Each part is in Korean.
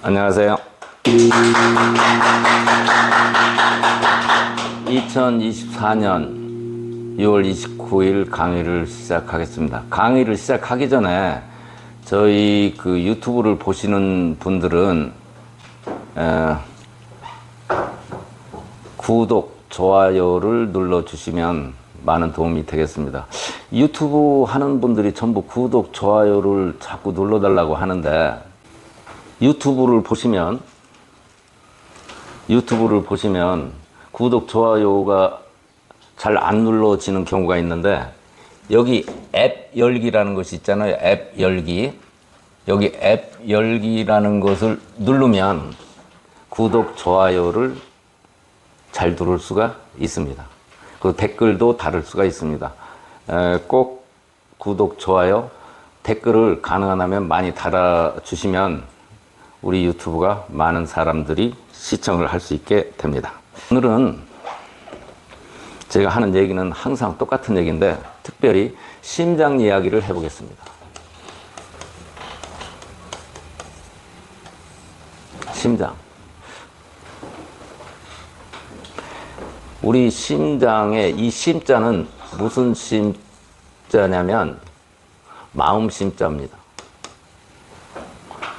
안녕하세요. 2024년 6월 29일 강의를 시작하겠습니다. 강의를 시작하기 전에 저희 그 유튜브를 보시는 분들은 구독, 좋아요를 눌러주시면 많은 도움이 되겠습니다. 유튜브 하는 분들이 전부 구독, 좋아요를 자꾸 눌러달라고 하는데 유튜브를 보시면 구독, 좋아요가 잘 안 눌러지는 경우가 있는데 여기 앱 열기라는 것이 있잖아요. 앱 열기. 여기 앱 열기라는 것을 누르면 구독, 좋아요를 잘 누를 수가 있습니다. 그리고 댓글도 달을 수가 있습니다. 꼭 구독, 좋아요, 댓글을 가능하다면 많이 달아주시면 우리 유튜브가 많은 사람들이 시청을 할 수 있게 됩니다. 오늘은 제가 하는 얘기는 항상 똑같은 얘기인데 특별히 심장 이야기를 해보겠습니다. 심장. 우리 심장의 이 심자는 무슨 심자냐면 마음 심자입니다.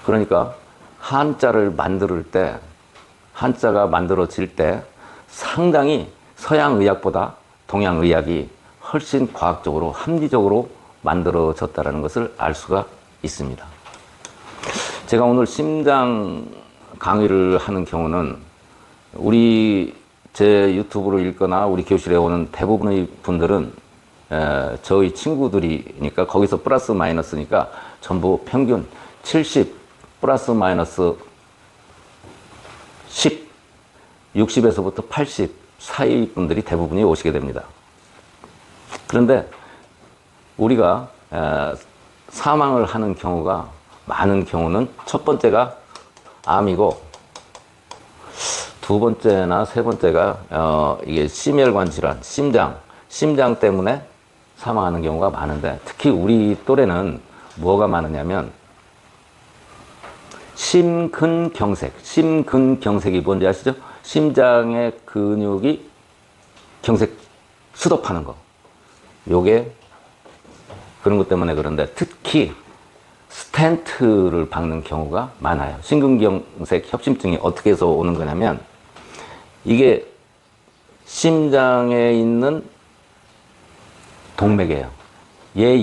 그러니까 한자를 만들 때, 한자가 만들어질 때 상당히 서양 의학보다 동양 의학이 훨씬 과학적으로, 합리적으로 만들어졌다는 것을 알 수가 있습니다. 제가 오늘 심장 강의를 하는 경우는 제 유튜브를 읽거나 우리 교실에 오는 대부분의 분들은 저희 친구들이니까 거기서 플러스 마이너스니까 전부 평균 70 플러스 마이너스 10, 60에서부터 80 사이 분들이 대부분이 오시게 됩니다. 그런데 우리가 사망을 하는 경우가 많은 경우는 첫 번째가 암이고 두 번째나 세 번째가 이게 심혈관 질환, 심장 때문에 사망하는 경우가 많은데 특히 우리 또래는 뭐가 많으냐면 심근경색이 뭔지 아시죠? 심장의 근육이 수덕하는 거. 요게 그런 것 때문에 그런데 특히 스텐트를 박는 경우가 많아요. 심근경색 협심증이 어떻게 해서 오는 거냐면 이게 심장에 있는 동맥이에요. 얘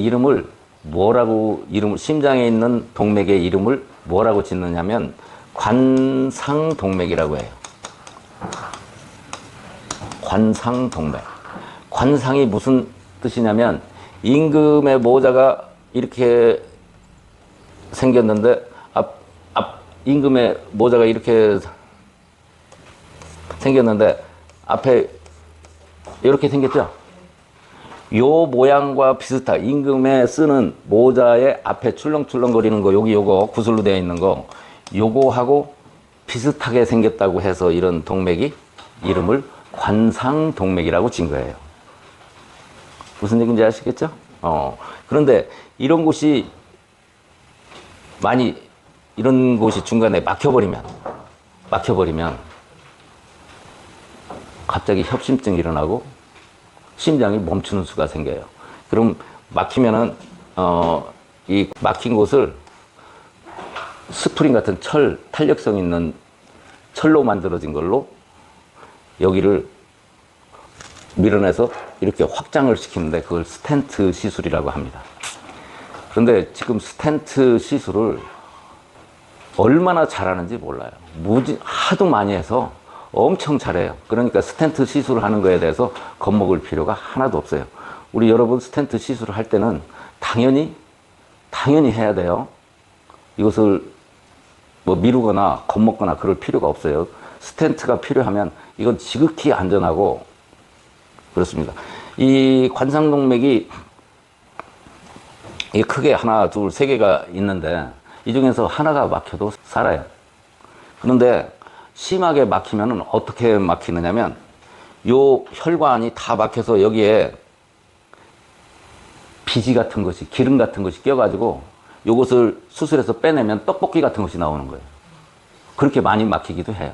심장에 있는 동맥의 이름을 뭐라고 짓느냐면 관상동맥이라고 해요. 관상동맥. 관상이 무슨 뜻이냐면 임금의 모자가 이렇게 생겼는데 임금의 모자가 이렇게 생겼는데 앞에 이렇게 생겼죠? 요 모양과 비슷한 임금에 쓰는 모자의 앞에 출렁출렁거리는 거 요거 구슬로 되어 있는 거 요거하고 비슷하게 생겼다고 해서 이런 동맥이 이름을 관상동맥이라고 진 거예요. 무슨 얘기인지 아시겠죠? 그런데 이런 곳이 중간에 막혀버리면 갑자기 협심증이 일어나고 심장이 멈추는 수가 생겨요. 그럼 막히면은 이 막힌 곳을 스프링 같은 탄력성 있는 철로 만들어진 걸로 여기를 밀어내서 이렇게 확장을 시키는데 그걸 스텐트 시술이라고 합니다. 그런데 지금 스텐트 시술을 얼마나 잘하는지 몰라요. 하도 많이 해서 엄청 잘해요. 그러니까 스텐트 시술을 하는 거에 대해서 겁먹을 필요가 하나도 없어요. 우리 여러분 스텐트 시술을 할 때는 당연히 해야 돼요. 이것을 뭐 미루거나 겁먹거나 그럴 필요가 없어요. 스텐트가 필요하면 이건 지극히 안전하고 그렇습니다. 이 관상동맥이 크게 하나, 둘, 세 개가 있는데 이 중에서 하나가 막혀도 살아요. 그런데 심하게 막히면 어떻게 막히느냐면 요 혈관이 다 막혀서 여기에 비지 같은 것이, 기름 같은 것이 껴가지고 요것을 수술해서 빼내면 떡볶이 같은 것이 나오는 거예요. 그렇게 많이 막히기도 해요.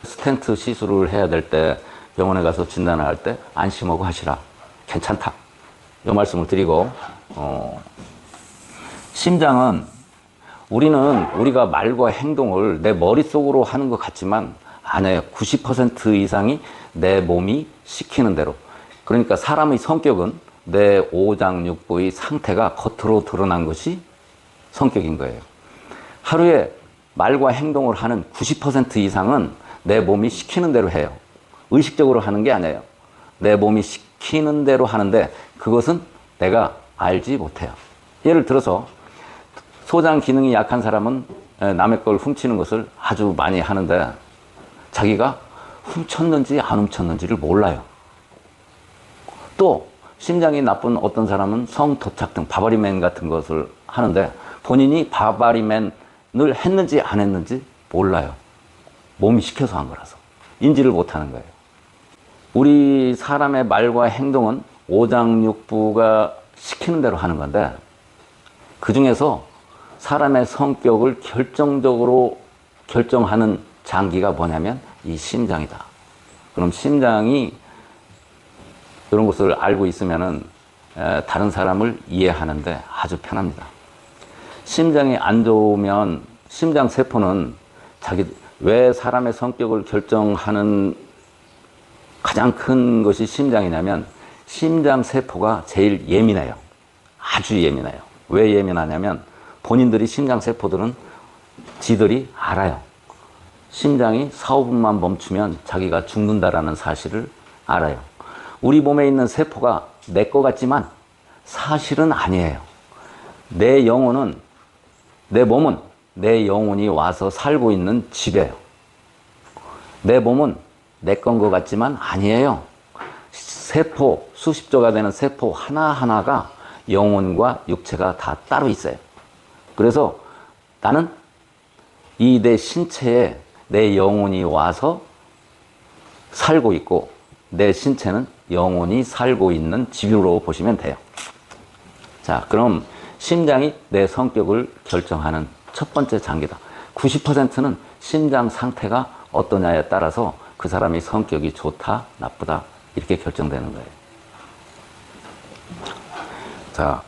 스텐트 시술을 해야 될 때 병원에 가서 진단을 할 때 안심하고 하시라. 괜찮다. 이 말씀을 드리고, 심장은 우리가 말과 행동을 내 머릿속으로 하는 것 같지만 아니에요. 90% 이상이 내 몸이 시키는 대로. 그러니까 사람의 성격은 내 오장육부의 상태가 겉으로 드러난 것이 성격인 거예요. 하루에 말과 행동을 하는 90% 이상은 내 몸이 시키는 대로 해요. 의식적으로 하는 게 아니에요. 내 몸이 시키는 대로 하는데 그것은 내가 알지 못해요. 예를 들어서 소장 기능이 약한 사람은 남의 걸 훔치는 것을 아주 많이 하는데 자기가 훔쳤는지 안 훔쳤는지를 몰라요. 또 심장이 나쁜 어떤 사람은 성도착 등 바바리맨 같은 것을 하는데 본인이 바바리맨을 했는지 안 했는지 몰라요. 몸이 시켜서 한 거라서 인지를 못하는 거예요. 우리 사람의 말과 행동은 오장육부가 시키는 대로 하는 건데 그 중에서 사람의 성격을 결정적으로 결정하는 장기가 뭐냐면 이 심장이다. 그럼 심장이 이런 것을 알고 있으면은 다른 사람을 이해하는데 아주 편합니다. 심장이 안 좋으면 심장 세포는 왜 사람의 성격을 결정하는 가장 큰 것이 심장이냐면 심장 세포가 제일 예민해요. 아주 예민해요. 왜 예민하냐면 본인들이 심장 세포들은 지들이 알아요. 심장이 4, 5분만 멈추면 자기가 죽는다라는 사실을 알아요. 우리 몸에 있는 세포가 내 거 같지만 사실은 아니에요. 내 몸은 내 영혼이 와서 살고 있는 집이에요. 내 몸은 내 건 것 같지만 아니에요. 세포, 수십조가 되는 세포 하나하나가 영혼과 육체가 다 따로 있어요. 그래서 나는 이 내 신체에 내 영혼이 와서 살고 있고 내 신체는 영혼이 살고 있는 집으로 보시면 돼요. 자, 그럼 심장이 내 성격을 결정하는 첫 번째 장기다. 90%는 심장 상태가 어떠냐에 따라서 그 사람의 성격이 좋다, 나쁘다 이렇게 결정되는 거예요. 자,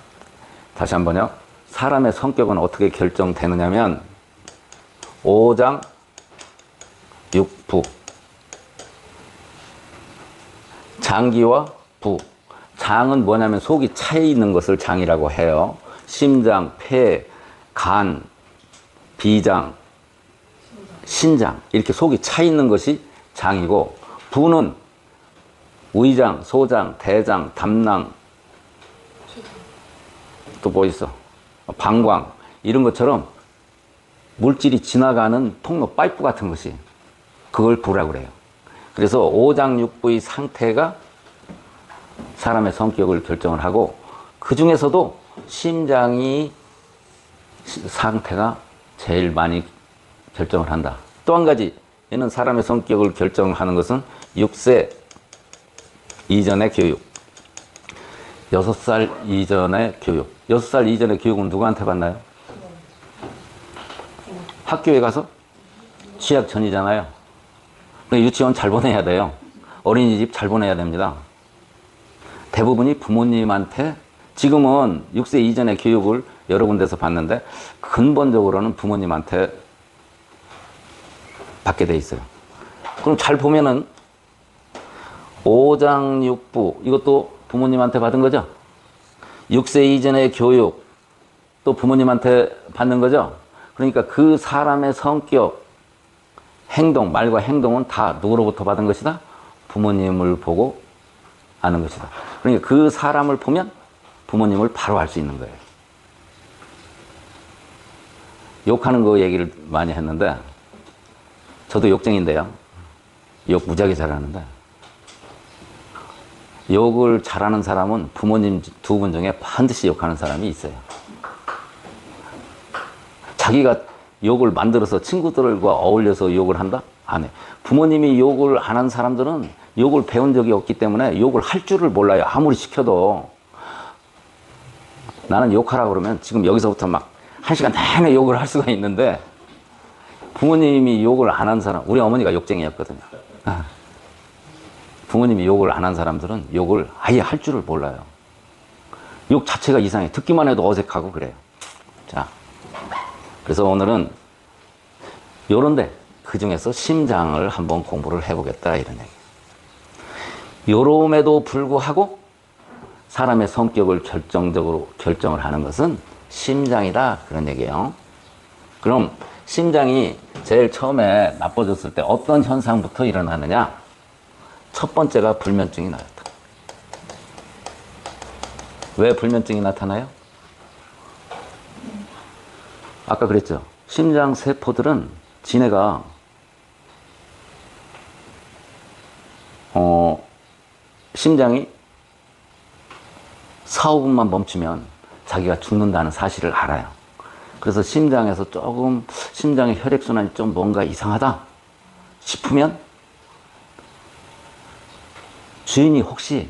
다시 한번요. 사람의 성격은 어떻게 결정되느냐면 오장, 육부, 장기와 부. 장은 뭐냐면 속이 차에 있는 것을 장이라고 해요. 심장, 폐, 간, 비장, 신장 이렇게 속이 차 있는 것이 장이고 부는 위장, 소장, 대장, 담낭 또 뭐 있어? 방광 이런 것처럼 물질이 지나가는 통로 파이프 같은 것이 그걸 부라고 그래요. 그래서 오장육부의 상태가 사람의 성격을 결정을 하고 그 중에서도 심장이 상태가 제일 많이 결정을 한다. 또 한 가지 얘는 사람의 성격을 결정하는 것은 6세 이전의 교육 6살 이전의 교육 6살 이전의 교육은 누구한테 받나요? 학교에 가서 취약 전이잖아요. 유치원 잘 보내야 돼요. 어린이집 잘 보내야 됩니다. 대부분이 부모님한테 지금은 6세 이전의 교육을 여러 군데서 받는데 근본적으로는 부모님한테 받게 돼 있어요. 그럼 잘 보면은 오장육부 이것도 부모님한테 받은 거죠. 6세 이전의 교육 또 부모님한테 받는 거죠. 그러니까 그 사람의 성격, 행동, 말과 행동은 다 누구로부터 받은 것이다? 부모님을 보고 아는 것이다. 그러니까 그 사람을 보면 부모님을 바로 알 수 있는 거예요. 욕하는 거 얘기를 많이 했는데 저도 욕쟁인데요. 욕 무지하게 잘하는데 욕을 잘하는 사람은 부모님 두 분 중에 반드시 욕하는 사람이 있어요. 자기가 욕을 만들어서 친구들과 어울려서 욕을 한다? 안 해. 부모님이 욕을 안 한 사람들은 욕을 배운 적이 없기 때문에 욕을 할 줄을 몰라요. 아무리 시켜도. 나는 욕하라고 그러면 지금 여기서부터 막 1시간 내내 욕을 할 수가 있는데 부모님이 욕을 안 한 사람, 우리 어머니가 욕쟁이였거든요. 부모님이 욕을 안 한 사람들은 욕을 아예 할 줄을 몰라요. 욕 자체가 이상해. 듣기만 해도 어색하고 그래요. 자, 그래서 오늘은 요런데 그 중에서 심장을 한번 공부를 해보겠다 이런 얘기. 요럼에도 불구하고 사람의 성격을 결정을 하는 것은 심장이다 그런 얘기예요. 그럼 심장이 제일 처음에 나빠졌을 때 어떤 현상부터 일어나느냐? 첫 번째가 불면증이 나왔다. 왜 불면증이 나타나요? 아까 그랬죠. 심장 세포들은 지네가 심장이 4, 5분만 멈추면 자기가 죽는다는 사실을 알아요. 그래서 심장에서 조금 심장의 혈액순환이 좀 뭔가 이상하다 싶으면 주인이 혹시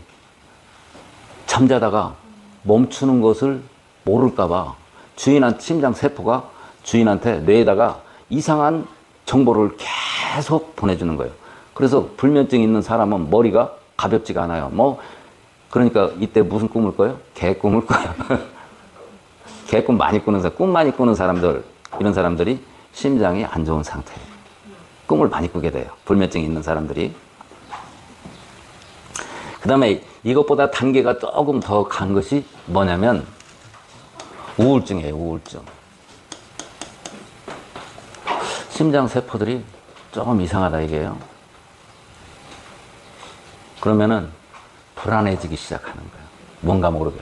잠자다가 멈추는 것을 모를까봐 심장 세포가 주인한테 뇌에다가 이상한 정보를 계속 보내주는 거예요. 그래서 불면증 있는 사람은 머리가 가볍지가 않아요. 그러니까 이때 무슨 꿈을 꿔요? 개꿈을 꿔요. 개꿈 많이 꾸는 사람, 꿈 많이 꾸는 사람들, 이런 사람들이 심장이 안 좋은 상태예요. 꿈을 많이 꾸게 돼요. 불면증이 있는 사람들이. 그 다음에 이것보다 단계가 조금 더 간 것이 뭐냐면 우울증이에요. 우울증. 심장 세포들이 조금 이상하다 이게요. 그러면은 불안해지기 시작하는 거예요. 뭔가 모르게.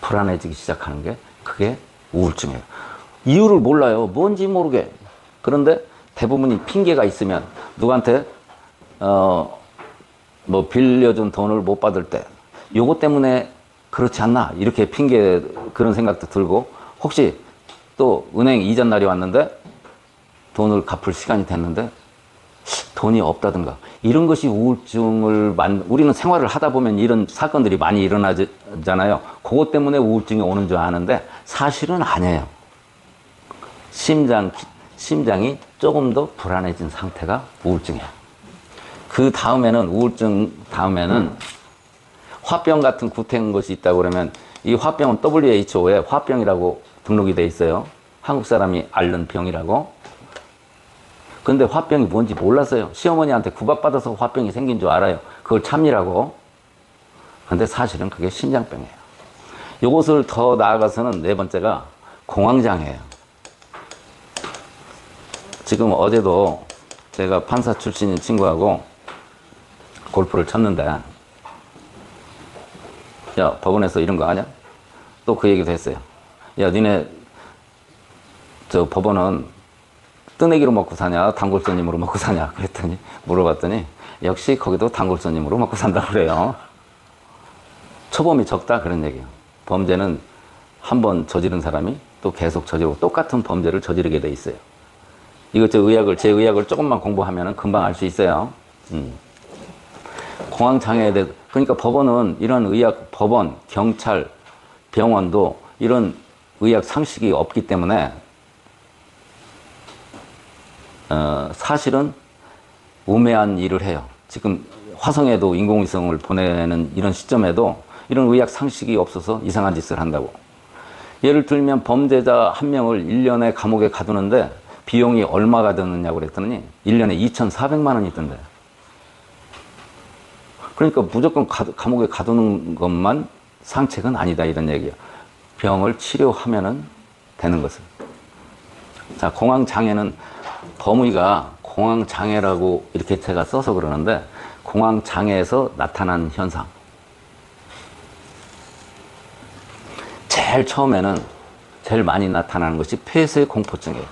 불안해지기 시작하는 게 그게 우울증이에요. 이유를 몰라요. 뭔지 모르게. 그런데 대부분이 핑계가 있으면 누구한테 빌려준 돈을 못 받을 때 요거 때문에 그렇지 않나 이렇게 핑계 그런 생각도 들고 혹시 또 은행 이전 날이 왔는데 돈을 갚을 시간이 됐는데 돈이 없다든가 이런 것이 우울증을 우리는 생활을 하다 보면 이런 사건들이 많이 일어나잖아요. 그것 때문에 우울증이 오는 줄 아는데 사실은 아니에요. 심장이 조금 더 불안해진 상태가 우울증이에요. 그 다음에는 우울증 다음에는 화병 같은 구태한 것이 있다고 그러면 이 화병은 WHO에 화병이라고 등록이 돼 있어요. 한국 사람이 앓는 병이라고. 근데 화병이 뭔지 몰랐어요. 시어머니한테 구박받아서 화병이 생긴 줄 알아요. 그걸 참이라고. 근데 사실은 그게 심장병이에요. 이것을 더 나아가서는 네 번째가 공황장애예요. 지금 어제도 제가 판사 출신인 친구하고 골프를 쳤는데 야 법원에서 이런 거 아냐? 또 그 얘기도 했어요. 야 니네 저 법원은 뜨내기로 먹고 사냐 단골손님으로 먹고 사냐 그랬더니 물어봤더니 역시 거기도 단골손님으로 먹고 산다고 그래요. 초범이 적다 그런 얘기예요. 범죄는 한 번 저지른 사람이 또 계속 저지르고 똑같은 범죄를 저지르게 돼 있어요. 제 의학을 조금만 공부하면 금방 알 수 있어요. 공황장애에 대해서 그러니까 법원은 이런 법원, 경찰, 병원도 이런 의학 상식이 없기 때문에 사실은 우매한 일을 해요. 지금 화성에도 인공위성을 보내는 이런 시점에도 이런 의학 상식이 없어서 이상한 짓을 한다고. 예를 들면 범죄자 한 명을 1년에 감옥에 가두는데 비용이 얼마가 드느냐고 그랬더니 1년에 2,400만 원이 든대. 그러니까 무조건 감옥에 가두는 것만 상책은 아니다 이런 얘기야. 병을 치료하면은 되는 것을. 자, 공황장애는 법의가 공황장애라고 이렇게 제가 써서 그러는데 공황장애에서 나타난 현상. 제일 처음에는 제일 많이 나타나는 것이 폐쇄공포증이에요.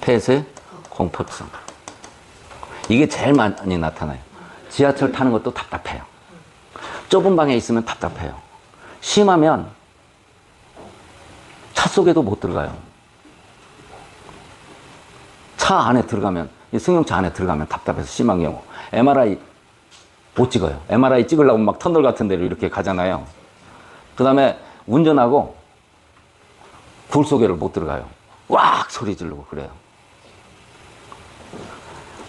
폐쇄공포증. 이게 제일 많이 나타나요. 지하철 타는 것도 답답해요. 좁은 방에 있으면 답답해요. 심하면 차 속에도 못 들어가요. 차 안에 들어가면, 승용차 안에 들어가면 답답해서 심한 경우. MRI 못 찍어요. MRI 찍으려고 막 터널 같은 데로 이렇게 가잖아요. 그 다음에 운전하고 굴 속에를 못 들어가요. 왁 소리 지르고 그래요.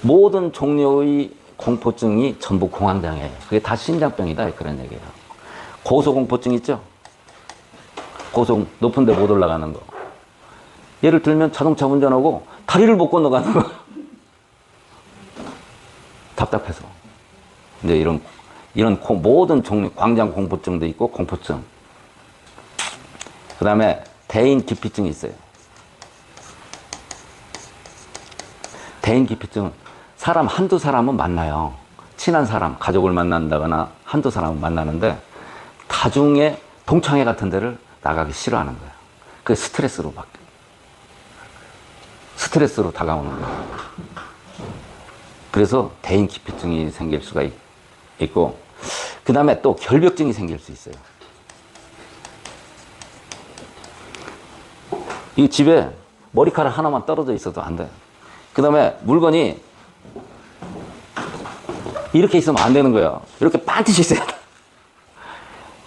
모든 종류의 공포증이 전부 공황장애예요. 그게 다 심장병이다 그런 얘기예요. 고소공포증 있죠? 고소 높은 데 못 올라가는 거. 예를 들면 자동차 운전하고 다리를 못 건너가는 거. 답답해서. 이제 이런 모든 종류, 광장 공포증도 있고 공포증. 그 다음에 대인 기피증이 있어요. 대인 기피증은 사람 한두 사람은 만나요. 친한 사람, 가족을 만난다거나 한두 사람은 만나는데 다중에 동창회 같은 데를 나가기 싫어하는 거예요. 그게 스트레스로 스트레스로 다가오는 거예요. 그래서 대인 기피증이 생길 수가 있고, 그 다음에 또 결벽증이 생길 수 있어요. 이 집에 머리카락 하나만 떨어져 있어도 안 돼요. 그 다음에 물건이 이렇게 있으면 안 되는 거예요. 이렇게 반드시 있어야 돼.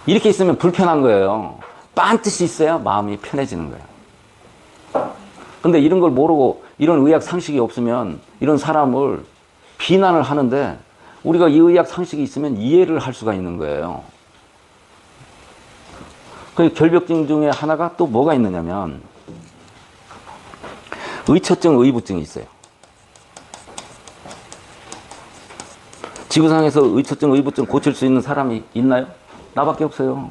이렇게 있으면 불편한 거예요. 반드시 있어야 마음이 편해지는 거예요. 근데 이런 걸 모르고 이런 의학 상식이 없으면 이런 사람을 비난을 하는데 우리가 이 의학 상식이 있으면 이해를 할 수가 있는 거예요. 그 결벽증 중에 하나가 또 뭐가 있느냐면 의처증, 의부증이 있어요. 지구상에서 의처증, 의부증 고칠 수 있는 사람이 있나요? 나밖에 없어요.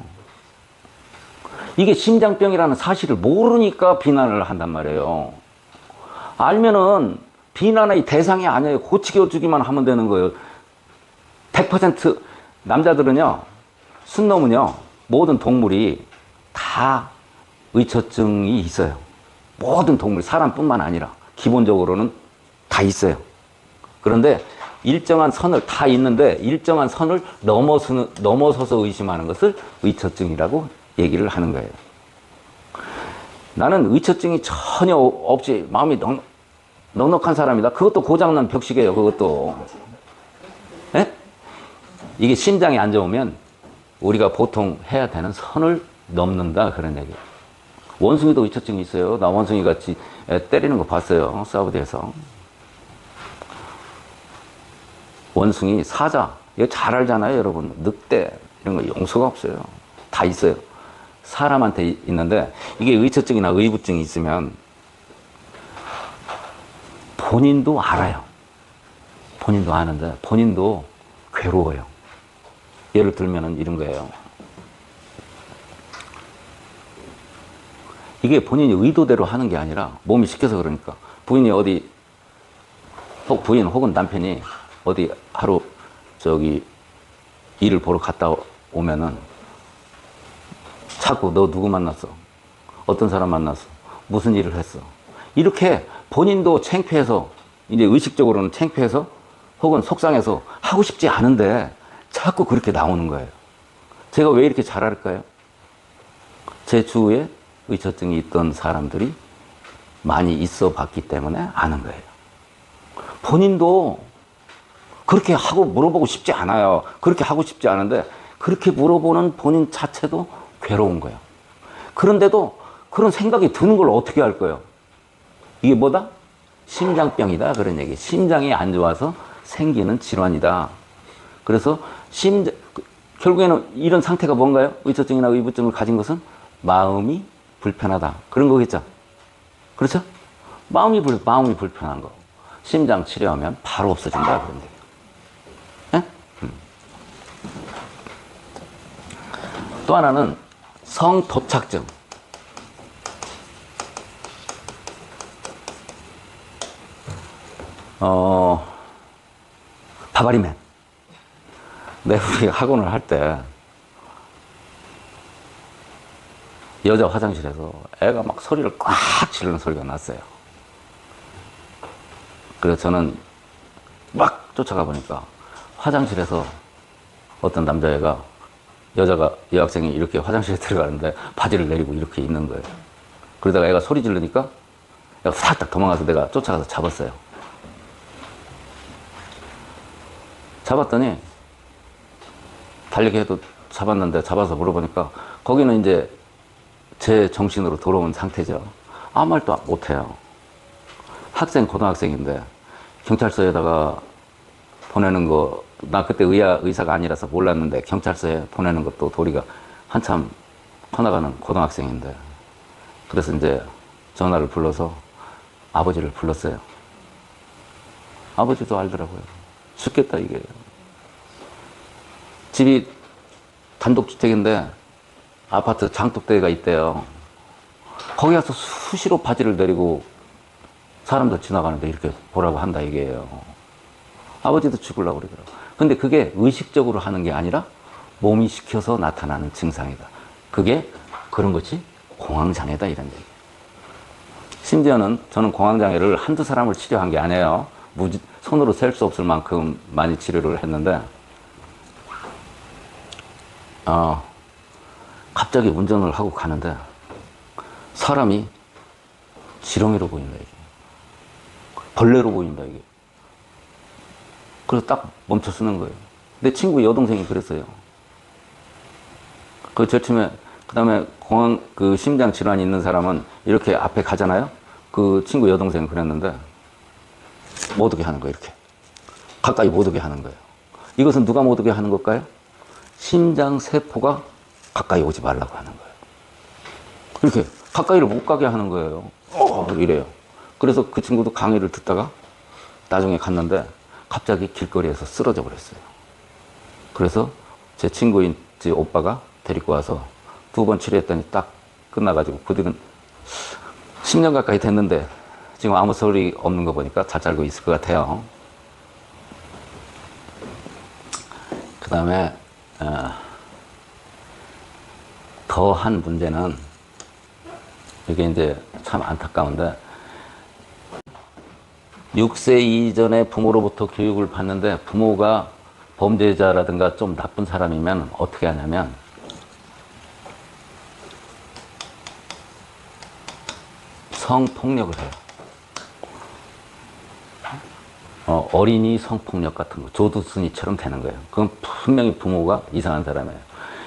이게 심장병이라는 사실을 모르니까 비난을 한단 말이에요. 알면은 비난의 대상이 아니에요. 고치게 주기만 하면 되는 거예요. 100% 남자들은요, 순놈은요, 모든 동물이 다 의처증이 있어요. 모든 동물, 사람뿐만 아니라 기본적으로는 다 있어요. 그런데 일정한 선을 다 있는데 일정한 선을 넘어서서 의심하는 것을 의처증이라고 얘기를 하는 거예요. 나는 의처증이 전혀 없이 마음이 넉넉한 사람이다. 그것도 고장난 벽식이에요. 그것도. 네? 이게 심장이 안 좋으면 우리가 보통 해야 되는 선을 넘는다 그런 얘기예요. 원숭이도 의처증이 있어요. 나 원숭이 같이 때리는 거 봤어요. 사우디에서. 원숭이, 사자, 이거 잘 알잖아요, 여러분. 늑대, 이런 거 용서가 없어요. 다 있어요. 사람한테 있는데, 이게 의처증이나 의부증이 있으면 본인도 알아요. 본인도 아는데, 본인도 괴로워요. 예를 들면은 이런 거예요. 이게 본인이 의도대로 하는 게 아니라 몸이 시켜서 그러니까. 부인 혹은 남편이 어디 하루 일을 보러 갔다 오면은 자꾸 너 누구 만났어? 어떤 사람 만났어? 무슨 일을 했어? 이렇게 본인도 창피해서 이제 의식적으로는 창피해서 혹은 속상해서 하고 싶지 않은데 자꾸 그렇게 나오는 거예요. 제가 왜 이렇게 잘 알까요? 제 주위에 의처증이 있던 사람들이 많이 있어 봤기 때문에 아는 거예요. 본인도 그렇게 하고 물어보고 싶지 않아요. 그렇게 하고 싶지 않은데 그렇게 물어보는 본인 자체도 괴로운 거예요. 그런데도 그런 생각이 드는 걸 어떻게 할 거예요? 이게 뭐다? 심장병이다 그런 얘기. 심장이 안 좋아서 생기는 질환이다. 그래서 결국에는 이런 상태가 뭔가요? 의처증이나 의부증을 가진 것은 마음이 불편하다. 그런 거겠죠? 그렇죠? 마음이 불편한 거. 심장 치료하면 바로 없어진다. 그런 얘기. 네? 또 하나는 성도착증. 바바리맨. 우리 학원을 할 때 여자 화장실에서 애가 막 소리를 꽉 지르는 소리가 났어요. 그래서 저는 막 쫓아가 보니까 화장실에서 어떤 남자애가 여학생이 이렇게 화장실에 들어가는데 바지를 내리고 이렇게 있는 거예요. 그러다가 애가 소리 지르니까 애가 살짝 도망가서 내가 쫓아가서 잡았어요. 잡았더니 달리기 해도 잡았는데 잡아서 물어보니까 거기는 이제 제 정신으로 돌아온 상태죠. 아무 말도 못해요. 고등학생인데 경찰서에다가 보내는 거, 나 그때 의사가 아니라서 몰랐는데 경찰서에 보내는 것도 도리가 한참 커나가는 고등학생인데, 그래서 이제 전화를 불러서 아버지를 불렀어요. 아버지도 알더라고요. 죽겠다 이게. 집이 단독주택인데 아파트 장독대가 있대요. 거기 가서 수시로 바지를 내리고 사람들 지나가는데 이렇게 보라고 한다 이게요. 아버지도 죽으려고 그러더라고요. 근데 그게 의식적으로 하는 게 아니라 몸이 시켜서 나타나는 증상이다. 그게 그런 것이 공황장애다 이런 얘기예요. 심지어는 저는 공황장애를 한두 사람을 치료한 게 아니에요. 손으로 셀 수 없을 만큼 많이 치료를 했는데, 갑자기 운전을 하고 가는데 사람이 지렁이로 보인다 이게. 벌레로 보인다 이게. 그래서 딱 멈춰 서는 거예요. 내 친구 여동생이 그랬어요. 그 절침에, 그 다음에 심장 질환이 있는 사람은 이렇게 앞에 가잖아요. 그 친구 여동생이 그랬는데 못 오게 하는 거예요. 이렇게 가까이 못 오게 하는 거예요. 이것은 누가 못 오게 하는 걸까요? 심장 세포가 가까이 오지 말라고 하는 거예요. 이렇게 가까이를 못 가게 하는 거예요. 이래요. 그래서 그 친구도 강의를 듣다가 나중에 갔는데 갑자기 길거리에서 쓰러져 버렸어요. 그래서 제 친구인 제 오빠가 데리고 와서 2번 치료했더니 딱 끝나가지고, 그 뒤는 10년 가까이 됐는데 지금 아무 소리 없는 거 보니까 잘 살고 있을 것 같아요. 그 다음에 더한 문제는, 이게 이제 참 안타까운데, 6세 이전에 부모로부터 교육을 받는데 부모가 범죄자라든가 좀 나쁜 사람이면 어떻게 하냐면, 성폭력을 해요. 어린이 성폭력 같은 거, 조두순이처럼 되는 거예요. 그건 분명히 부모가 이상한 사람이에요.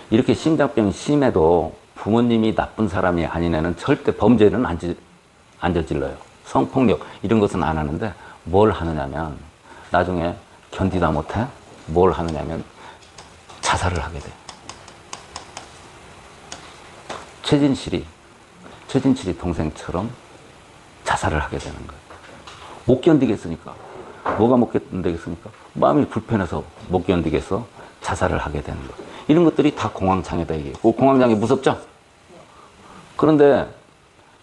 이렇게 심장병이 심해도 부모님이 나쁜 사람이 아닌 애는 절대 범죄는 안 저질러요. 성폭력 이런 것은 안 하는데 뭘 하느냐면, 나중에 견디다 못해 뭘 하느냐면 자살을 하게 돼요. 최진실이 동생처럼 자살을 하게 되는 거예요. 못 견디겠으니까. 뭐가 못 견디겠습니까? 마음이 불편해서 못 견디겠어 자살을 하게 되는 거예요. 이런 것들이 다 공황장애다 이게. 공황장애 무섭죠? 그런데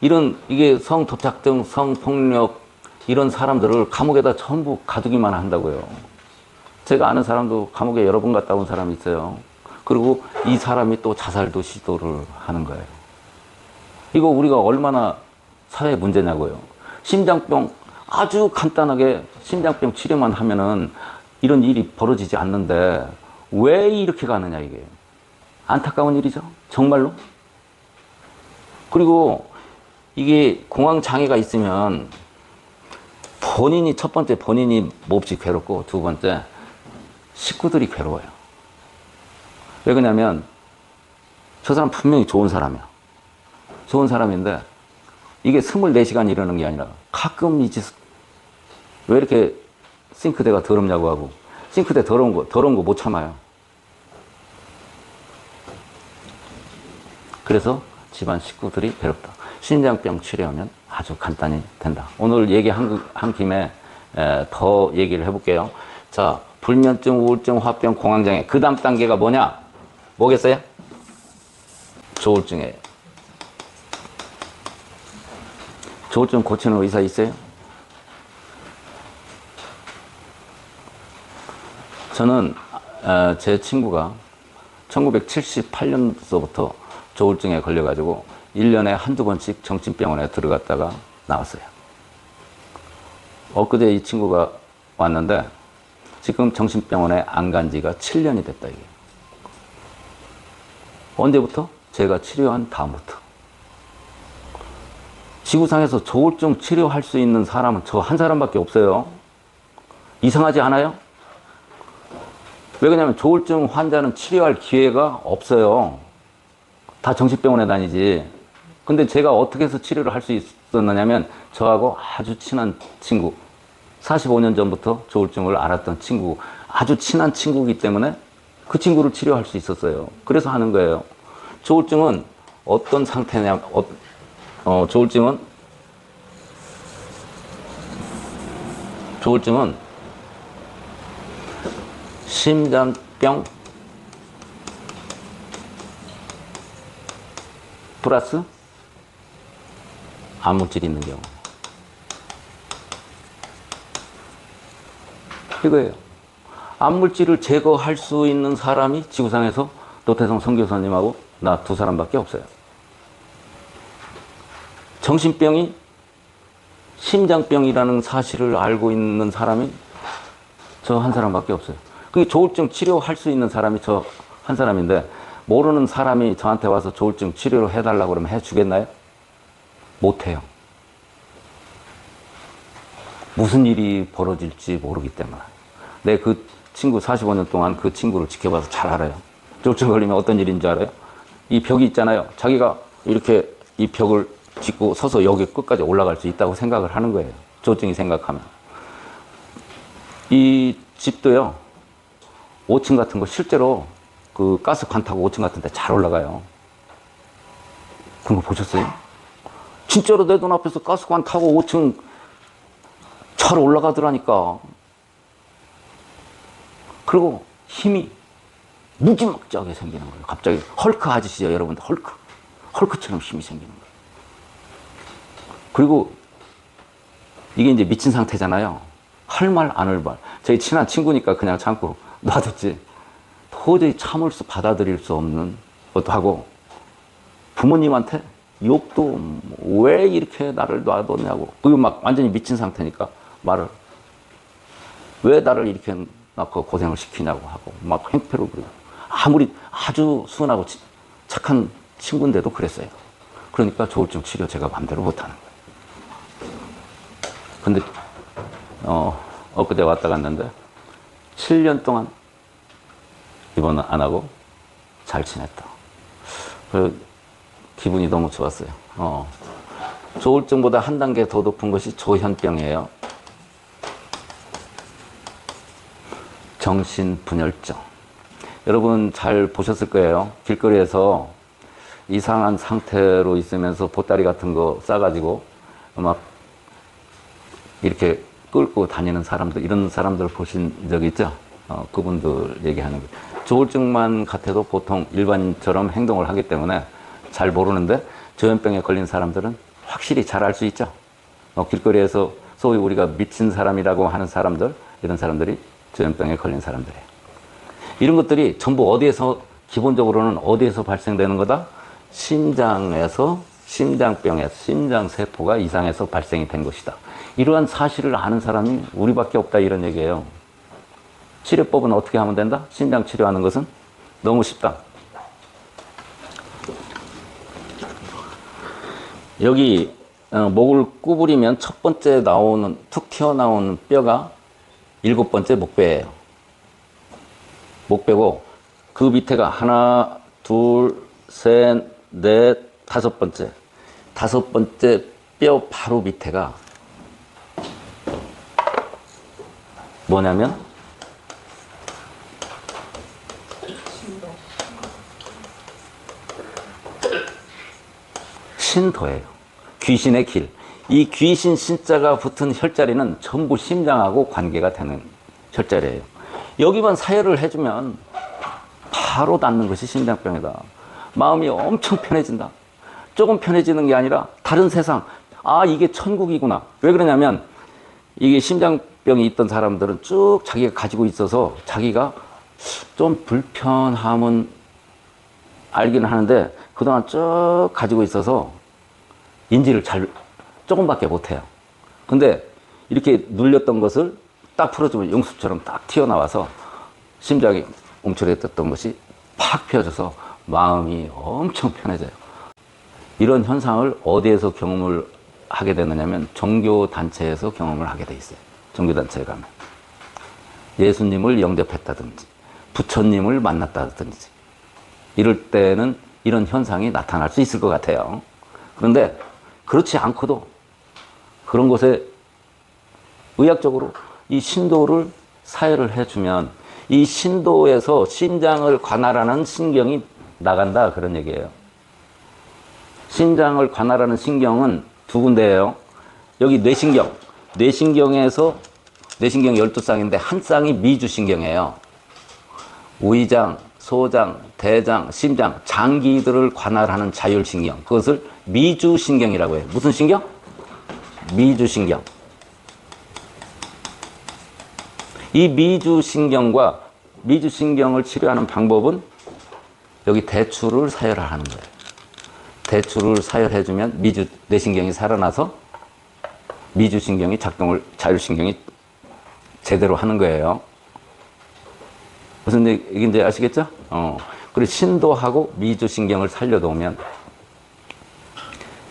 이게 성도착증, 성폭력 이런 사람들을 감옥에다 전부 가두기만 한다고요. 제가 아는 사람도 감옥에 여러 번 갔다 온 사람이 있어요. 그리고 이 사람이 또 자살도 시도를 하는 거예요. 이거 우리가 얼마나 사회 문제냐고요. 심장병 아주 간단하게 심장병 치료만 하면은 이런 일이 벌어지지 않는데 왜 이렇게 가느냐 이게. 안타까운 일이죠. 정말로. 그리고 이게 공황장애가 있으면 첫 번째 본인이 몹시 괴롭고, 두 번째 식구들이 괴로워요. 왜 그러냐면 저 사람 분명히 좋은 사람이야. 좋은 사람인데 이게 24시간 이러는 게 아니라 가끔 이 짓, 왜 이렇게 싱크대가 더럽냐고 하고, 싱크대 더러운 거 못 참아요. 그래서 집안 식구들이 괴롭다. 심장병 치료하면 아주 간단히 된다. 오늘 얘기한 김에 더 얘기를 해볼게요. 자, 불면증, 우울증, 화병, 공황장애. 그 다음 단계가 뭐냐? 뭐겠어요? 조울증이에요. 조울증 고치는 의사 있어요? 저는 제 친구가 1978년도부터 조울증에 걸려가지고 1년에 한두 번씩 정신병원에 들어갔다가 나왔어요. 엊그제 이 친구가 왔는데 지금 정신병원에 안 간 지가 7년이 됐다 이게. 언제부터? 제가 치료한 다음부터. 지구상에서 조울증 치료할 수 있는 사람은 저 한 사람밖에 없어요. 이상하지 않아요? 왜 그러냐면 조울증 환자는 치료할 기회가 없어요. 다 정신병원에 다니지. 근데 제가 어떻게 해서 치료를 할 수 있었느냐면 저하고 아주 친한 친구, 45년 전부터 조울증을 알았던 친구, 아주 친한 친구이기 때문에 그 친구를 치료할 수 있었어요. 그래서 하는 거예요. 조울증은 어떤 상태냐, 조울증은 심장병 플러스 암물질이 있는 경우. 이거예요. 암물질을 제거할 수 있는 사람이 지구상에서 노태성 선교사님하고 나 두 사람밖에 없어요. 정신병이 심장병이라는 사실을 알고 있는 사람이 저 한 사람밖에 없어요. 그 조울증 치료할 수 있는 사람이 저 한 사람인데 모르는 사람이 저한테 와서 조울증 치료를 해달라고 그러면 해주겠나요? 못해요. 무슨 일이 벌어질지 모르기 때문에. 내 그 친구 45년 동안 그 친구를 지켜봐서 잘 알아요. 조울증 걸리면 어떤 일인지 알아요? 이 벽이 있잖아요. 자기가 이렇게 이 벽을 짚고 서서 여기 끝까지 올라갈 수 있다고 생각을 하는 거예요. 조울증이 생각하면. 이 집도요, 5층 같은 거 실제로 그 가스관 타고 5층 같은 데 잘 올라가요. 그런 거 보셨어요? 진짜로 내 눈앞에서 가스관 타고 5층 잘 올라가더라니까. 그리고 힘이 무지막지하게 생기는 거예요. 갑자기 헐크 아저씨요, 여러분들. 헐크처럼 힘이 생기는 거예요. 그리고 이게 이제 미친 상태잖아요. 할 말 안 할 말. 저희 친한 친구니까 그냥 참고 놔뒀지. 도저히 받아들일 수 없는 것도 하고, 부모님한테 욕도 왜 이렇게 나를 놔뒀냐고. 그리고 막 완전히 미친 상태니까 말을. 왜 나를 이렇게 낳고 고생을 시키냐고 하고, 막 행패를 부리고. 아무리 아주 순하고 착한 친구인데도 그랬어요. 그러니까 조울증 치료 제가 마음대로 못하는 거예요. 근데, 엊그제 왔다 갔는데, 7년 동안 입원 안 하고 잘 지냈다. 기분이 너무 좋았어요. 조울증보다 한 단계 더 높은 것이 조현병이에요. 정신분열증. 여러분 잘 보셨을 거예요. 길거리에서 이상한 상태로 있으면서 보따리 같은 거 싸가지고 막 이렇게 끌고 다니는 사람들, 이런 사람들 보신 적 있죠? 그분들 얘기하는 거예요. 조울증만 같아도 보통 일반인처럼 행동을 하기 때문에 잘 모르는데 조현병에 걸린 사람들은 확실히 잘 알 수 있죠. 길거리에서 소위 우리가 미친 사람이라고 하는 사람들, 이런 사람들이 조현병에 걸린 사람들이에요. 이런 것들이 전부 어디에서, 기본적으로는 어디에서 발생되는 거다? 심장에서, 심장병에서, 심장세포가 이상해서 발생이 된 것이다. 이러한 사실을 아는 사람이 우리밖에 없다, 이런 얘기예요. 치료법은 어떻게 하면 된다? 심장 치료하는 것은 너무 쉽다. 여기 목을 구부리면 첫 번째 나오는, 툭 튀어나오는 뼈가 7번째 목뼈예요. 목뼈고 그 밑에가 하나, 둘, 셋, 넷, 5번째. 5번째 뼈 바로 밑에가 뭐냐면 신도예요. 귀신의 길. 이 귀신 신자가 붙은 혈자리는 전부 심장하고 관계가 되는 혈자리예요. 여기만 사혈을 해주면 바로 낫는 것이 심장병이다. 마음이 엄청 편해진다. 조금 편해지는 게 아니라 다른 세상, 아 이게 천국이구나. 왜 그러냐면 이게 심장병이 있던 사람들은 쭉 자기가 가지고 있어서 자기가 좀 불편함은 알기는 하는데 그동안 쭉 가지고 있어서 인지를 조금밖에 못해요. 근데 이렇게 눌렸던 것을 딱 풀어주면 용수처럼 딱 튀어나와서 심장이 움츠렸던 것이 팍 펴져서 마음이 엄청 편해져요. 이런 현상을 어디에서 경험을 하게 되느냐면 종교단체에서 경험을 하게 돼 있어요. 종교단체에 가면. 예수님을 영접했다든지 부처님을 만났다든지 이럴 때는 이런 현상이 나타날 수 있을 것 같아요. 그런데 그렇지 않고도 그런 곳에 의학적으로 이 신도를 사혈을 해주면 이 신도에서 심장을 관할하는 신경이 나간다, 그런 얘기예요. 심장을 관할하는 신경은 두 군데예요. 여기 뇌신경, 뇌신경에서 뇌신경 12쌍인데 한 쌍이 미주신경이에요. 위장, 소장, 대장, 심장, 장기들을 관할하는 자율신경, 그것을 미주신경이라고 해요. 무슨 신경? 미주신경. 이 미주신경과 미주신경을 치료하는 방법은 여기 대추를 사혈하는 거예요. 대추를 사혈해주면 뇌신경이 살아나서 미주신경이 작동을, 자율신경이 제대로 하는 거예요. 무슨 얘기인지 아시겠죠? 그리고 신도하고 미주신경을 살려놓으면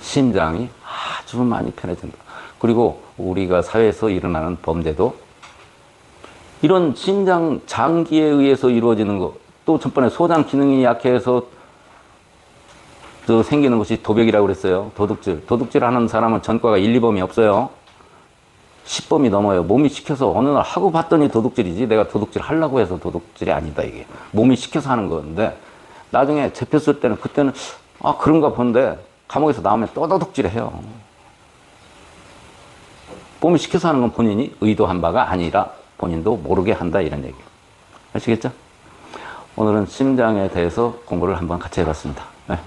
심장이 아주 많이 편해진다. 그리고 우리가 사회에서 일어나는 범죄도 이런 심장 장기에 의해서 이루어지는 거, 또 전번에 소장 기능이 약해서 생기는 것이 도벽이라고 그랬어요. 도둑질. 도둑질 하는 사람은 전과가 1, 2범이 없어요. 10범이 넘어요. 몸이 시켜서 어느 날 하고 봤더니 도둑질이지, 내가 도둑질 하려고 해서 도둑질이 아니다, 이게. 몸이 시켜서 하는 건데, 나중에 잡혔을 때는, 그때는, 아, 그런가 본데, 감옥에서 나오면 또 도둑질을 해요. 몸이 시켜서 하는 건 본인이 의도한 바가 아니라 본인도 모르게 한다, 이런 얘기예요. 아시겠죠? 오늘은 심장에 대해서 공부를 한번 같이 해봤습니다. 네.